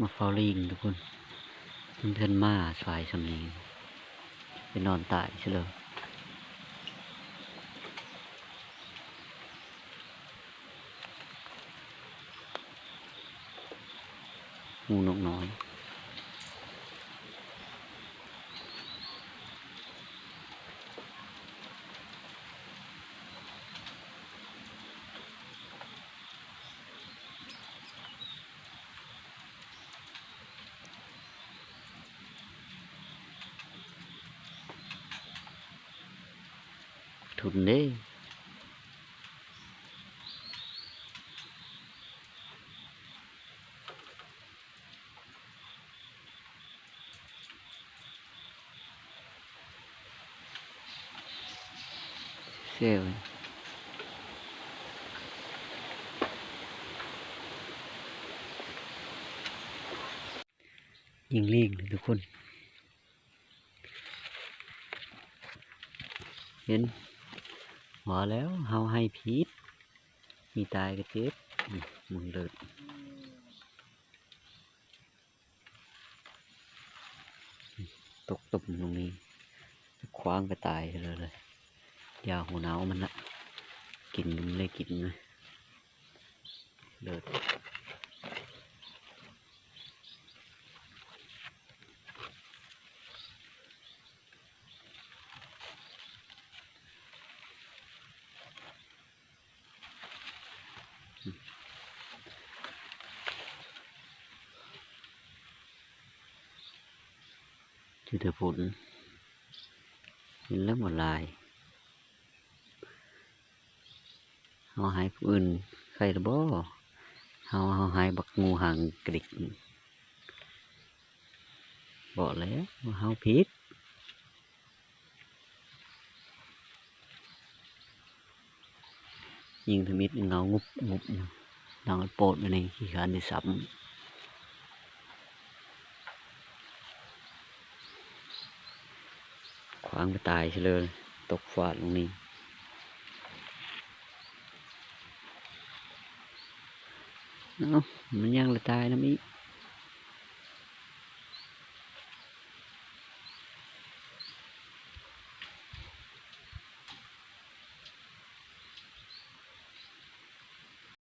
มาเฝ้าลิงทุกคนเพื่อนมาสายสำนีไปนอนตายเฉลยงูนกน้อยทุนเด้เซลยิงลิงเลยทุกคนเห็นหัวแล้วเฮาให้พีษมีตายก็เจ็บมึงเลิศตกตุ่มตรงนี้คว้างก็ตายเลยยาหัวหนาวมันละกินมันเลยกินเลยเลิศจุดผลเห็นแล้วหมดลายเฮาหายผู้อื่นใครละบ่เฮาหายบักงูหางกระดิกบอกแล้วว่าเฮาผิดยิงทมิดเงางุบดังโปดไปในขี้ขานที่ซ้ำขวางไปตายเฉลยตกฟาดลงนี้เอ้ามันยังละตายนะมิ